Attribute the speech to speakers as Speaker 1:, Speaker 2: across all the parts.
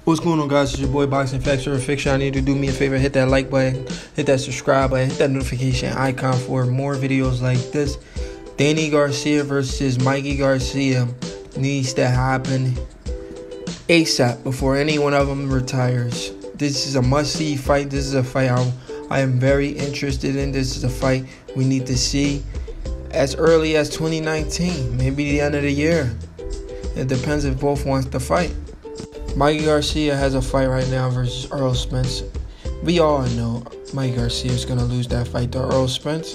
Speaker 1: What's going on, guys? It's your boy Boxing Facts or Fiction. I need you to do me a favor, hit that like button, hit that subscribe button, hit that notification icon for more videos like this. Danny Garcia versus Mikey Garcia needs to happen ASAP before any one of them retires. This is a must-see fight. This is a fight I am very interested in. This is a fight we need to see as early as 2019, maybe the end of the year. It depends if both wants to fight. Mikey Garcia has a fight right now versus Errol Spence. We all know Mikey Garcia is going to lose that fight to Errol Spence.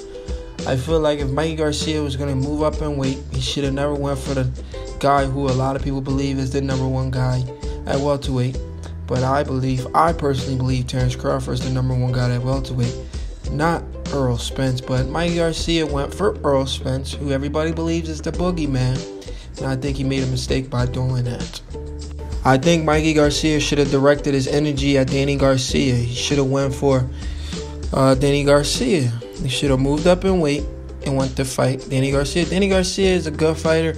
Speaker 1: I feel like if Mikey Garcia was going to move up in weight, he should have never went for the guy who a lot of people believe is the #1 guy at welterweight. But I personally believe Terrence Crawford is the #1 guy at welterweight, not Errol Spence. But Mikey Garcia went for Errol Spence, who everybody believes is the boogeyman. And I think he made a mistake by doing that. I think Mikey Garcia should have directed his energy at Danny Garcia. He should have went for Danny Garcia. He should have moved up in weight and went to fight Danny Garcia. Danny Garcia is a good fighter,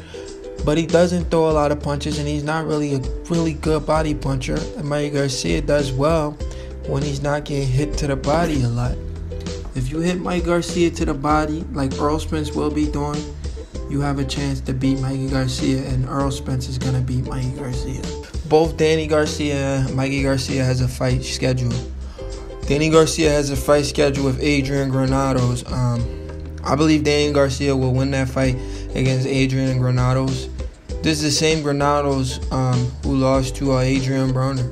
Speaker 1: but he doesn't throw a lot of punches, and he's not really a really good body puncher. And Mikey Garcia does well when he's not getting hit to the body a lot. If you hit Mikey Garcia to the body like Errol Spence will be doing, you have a chance to beat Mikey Garcia, and Errol Spence is going to beat Mikey Garcia. Both Danny Garcia and Mikey Garcia has a fight scheduled. Danny Garcia has a fight scheduled with Adrian Granados. I believe Danny Garcia will win that fight against Adrian Granados. This is the same Granados who lost to Adrian Broner.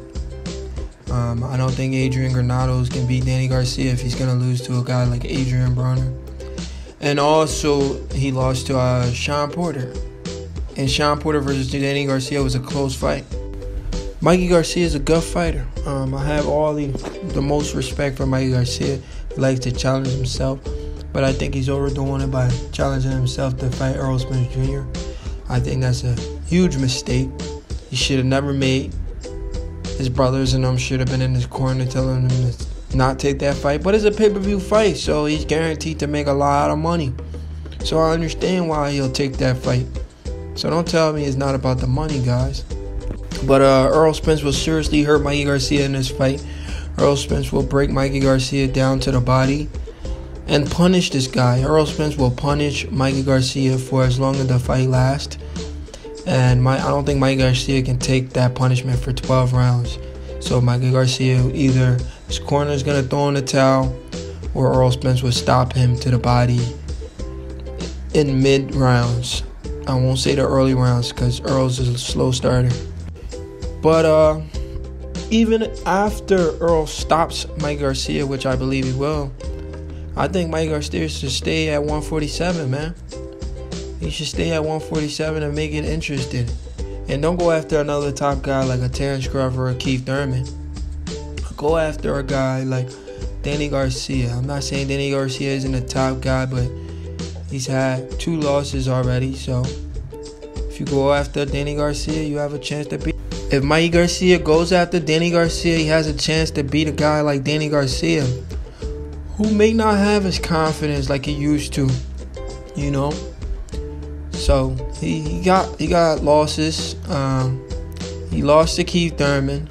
Speaker 1: I don't think Adrian Granados can beat Danny Garcia if he's going to lose to a guy like Adrian Broner. And also, he lost to Sean Porter. And Sean Porter versus Danny Garcia was a close fight. Mikey Garcia is a good fighter. I have all the most respect for Mikey Garcia. He likes to challenge himself. But I think he's overdoing it by challenging himself to fight Errol Spence Jr. I think that's a huge mistake. He should have never made. His brothers and them should have been in his corner telling him to not take that fight. But it's a pay-per-view fight, so he's guaranteed to make a lot of money. So I understand why he'll take that fight. So don't tell me it's not about the money, guys. But Errol Spence will seriously hurt Mikey Garcia in this fight. Errol Spence will break Mikey Garcia down to the body and punish this guy. Errol Spence will punish Mikey Garcia for as long as the fight lasts. And I don't think Mikey Garcia can take that punishment for 12 rounds. So Mikey Garcia, either his corner is going to throw in the towel, or Errol Spence will stop him to the body in mid-rounds. I won't say the early rounds because Errol's a slow starter. But even after Errol stops Mikey Garcia, which I believe he will, I think Mikey Garcia should stay at 147, man. He should stay at 147 and make it interesting. And don't go after another top guy like a Terrence Crawford or Keith Thurman. Go after a guy like Danny Garcia. I'm not saying Danny Garcia isn't a top guy, but he's had 2 losses already. So if you go after Danny Garcia, you have a chance to beat. If Mikey Garcia goes after Danny Garcia, he has a chance to beat a guy like Danny Garcia, who may not have his confidence like he used to, you know. So he got losses. He lost to Keith Thurman.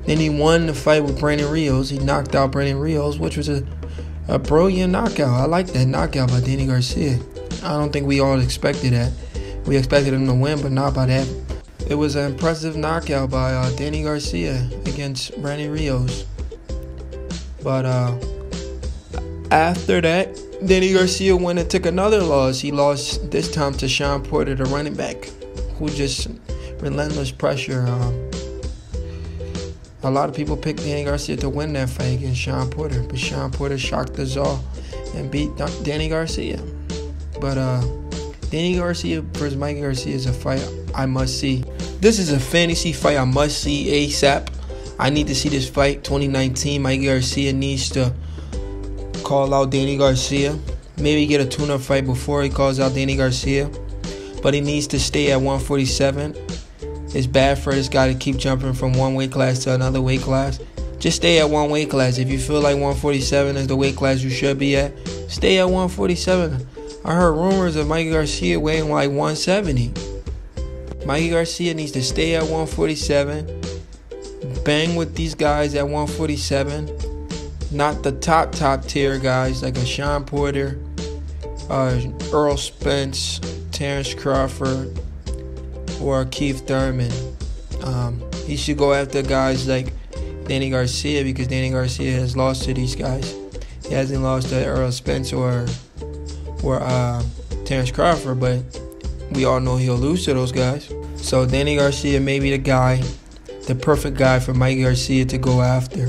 Speaker 1: Then he won the fight with Brandon Rios. He knocked out Brandon Rios, which was a brilliant knockout. I like that knockout by Danny Garcia. I don't think we all expected that. We expected him to win, but not by that. It was an impressive knockout by Danny Garcia against Brandon Rios. But after that, Danny Garcia went and took another loss. He lost this time to Sean Porter, the running back, who just relentless pressure. A lot of people picked Danny Garcia to win that fight against Sean Porter, but Sean Porter shocked us all and beat Danny Garcia. But Danny Garcia versus Mikey Garcia is a fight I must see. This is a fantasy fight I must see ASAP. I need to see this fight 2019. Mikey Garcia needs to call out Danny Garcia. Maybe get a tune-up fight before he calls out Danny Garcia. But he needs to stay at 147. It's bad for this guy to keep jumping from one weight class to another weight class. Just stay at one weight class. If you feel like 147 is the weight class you should be at, stay at 147. I heard rumors of Mikey Garcia weighing like 170. Mikey Garcia needs to stay at 147. Bang with these guys at 147. Not the top tier guys like a Sean Porter, Earl Spence, Terrence Crawford, or Keith Thurman. He should go after guys like Danny Garcia, because Danny Garcia has lost to these guys. He hasn't lost to Earl Spence or Terrence Crawford, but we all know he'll lose to those guys. So Danny Garcia may be the perfect guy for Mikey Garcia to go after.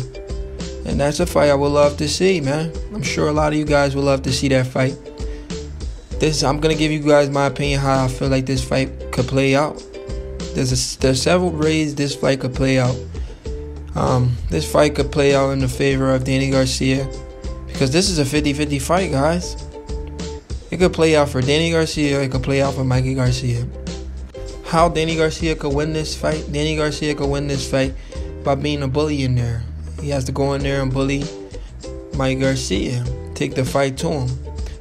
Speaker 1: And that's a fight I would love to see, man. I'm sure a lot of you guys would love to see that fight. I'm going to give you guys my opinion how I feel like this fight could play out. There's several ways this fight could play out. This fight could play out in the favor of Danny Garcia, because this is a 50-50 fight, guys. It could play out for Danny Garcia, it could play out for Mikey Garcia. How Danny Garcia could win this fight? Danny Garcia could win this fight by being a bully in there. He has to go in there and bully Mikey Garcia. Take the fight to him.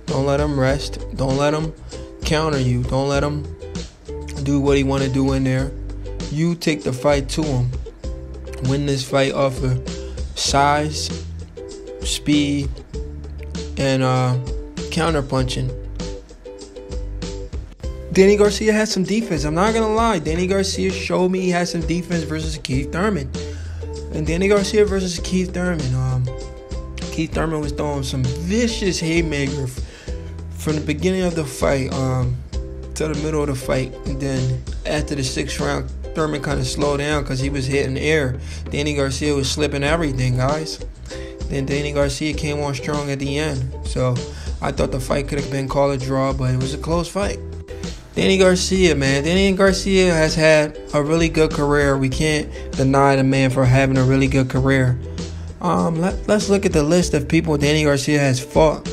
Speaker 1: Don't let him rest. Don't let him counter you. Don't let him do what he want to do in there. You take the fight to him. Win this fight off of size, speed, and counter punching. Danny Garcia has some defense. I'm not gonna lie. Danny Garcia showed me he has some defense versus Keith Thurman. And Danny Garcia versus Keith Thurman. Keith Thurman was throwing some vicious haymaker from the beginning of the fight to the middle of the fight. And then after the 6th round, Thurman kind of slowed down because he was hitting air. Danny Garcia was slipping everything, guys. Then Danny Garcia came on strong at the end. So I thought the fight could have been called a draw, but it was a close fight. Danny Garcia, man. Danny Garcia has had a really good career. We can't deny the man for having a really good career. Let's look at the list of people Danny Garcia has fought.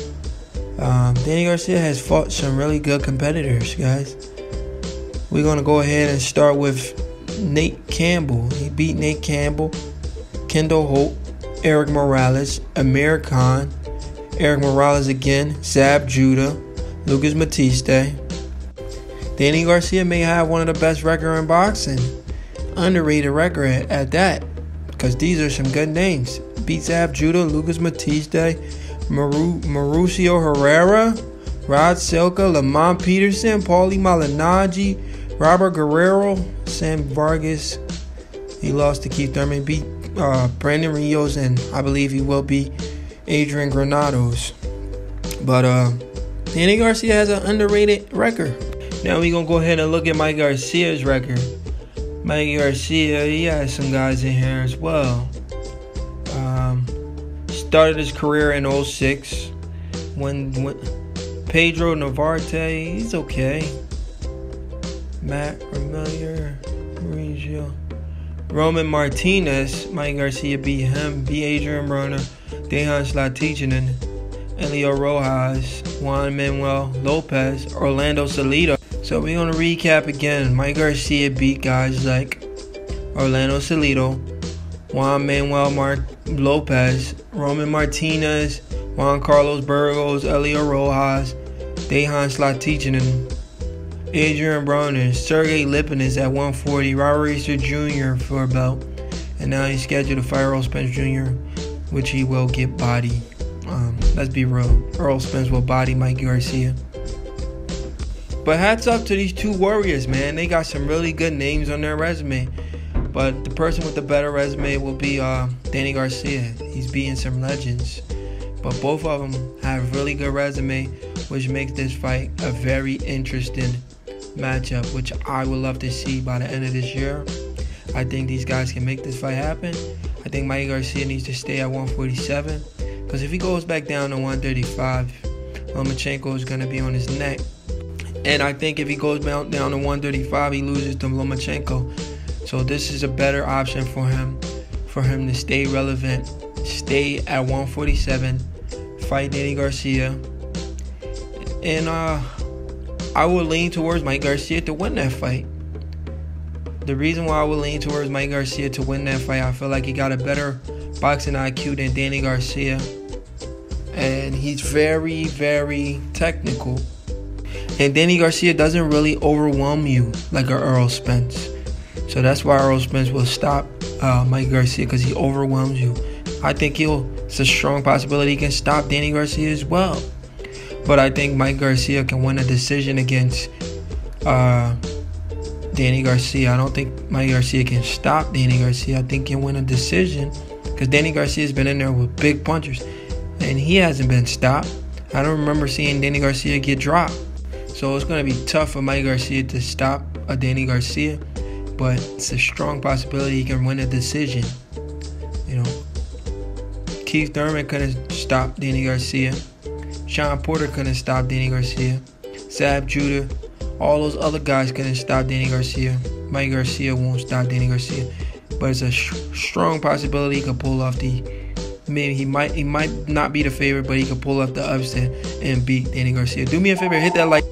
Speaker 1: Danny Garcia has fought some really good competitors, guys. We're going to go ahead and start with Nate Campbell. He beat Nate Campbell, Kendall Holt, Eric Morales, Amir Khan, Eric Morales again, Zab Judah, Lucas Matiste. Danny Garcia may have one of the best records in boxing. Underrated record at that, because these are some good names. Beat Zab Judah, Lucas Matiste, Mauricio Herrera, Rod Silka, Lamont Peterson, Paulie Malignaggi, Robert Guerrero, Sam Vargas. He lost to Keith Thurman. Beat Brandon Rios, and I believe he will beat Adrian Granados. But Danny Garcia has an underrated record. Now we're going to go ahead and look at Mikey Garcia's record. Mikey Garcia, he has some guys in here as well. Started his career in 06. When Pedro Navarrete, he's okay. Matt Remelier, Mauricio. Roman Martinez, Mikey Garcia beat him. Beat Adrian Broner, Dejan Slatichinen, Elio Rojas, Juan Manuel Lopez, Orlando Salido. So we're going to recap again. Mikey Garcia beat guys like Orlando Salido, Juan Manuel Lopez, Roman Martinez, Juan Carlos Burgos, Elio Rojas, Dejan Slatichinen, Adrian Broner, Sergey Lipinets at 140, Robert Easter Jr. for a belt. And now he's scheduled to fight Earl Spence Jr., which he will get bodied. Let's be real. Earl Spence will body Mikey Garcia. But hats up to these two warriors, man. They got some really good names on their resume. But the person with the better resume will be Danny Garcia. He's beating some legends. But both of them have really good resume, which makes this fight a very interesting matchup, which I would love to see by the end of this year. I think these guys can make this fight happen. I think Mikey Garcia needs to stay at 147. Because if he goes back down to 135, Lomachenko is going to be on his neck. And I think if he goes down to 135, he loses to Lomachenko. So this is a better option for him to stay relevant, stay at 147, fight Danny Garcia. And I would lean towards Mikey Garcia to win that fight. The reason why I would lean towards Mikey Garcia to win that fight, I feel like he got a better boxing IQ than Danny Garcia. And he's very, very technical. And Danny Garcia doesn't really overwhelm you like a Earl Spence. So that's why Earl Spence will stop Mikey Garcia, because he overwhelms you. I think it's a strong possibility he can stop Danny Garcia as well. But I think Mikey Garcia can win a decision against Danny Garcia. I don't think Mikey Garcia can stop Danny Garcia. I think he can win a decision because Danny Garcia has been in there with big punchers, and he hasn't been stopped. I don't remember seeing Danny Garcia get dropped. So it's going to be tough for Mikey Garcia to stop Danny Garcia, but it's a strong possibility he can win a decision. You know, Keith Thurman couldn't stop Danny Garcia. Sean Porter couldn't stop Danny Garcia. Zab Judah, all those other guys couldn't stop Danny Garcia. Mikey Garcia won't stop Danny Garcia, but it's a strong possibility he could pull off maybe he might not be the favorite, but he could pull off the upset and beat Danny Garcia. Do me a favor, hit that like.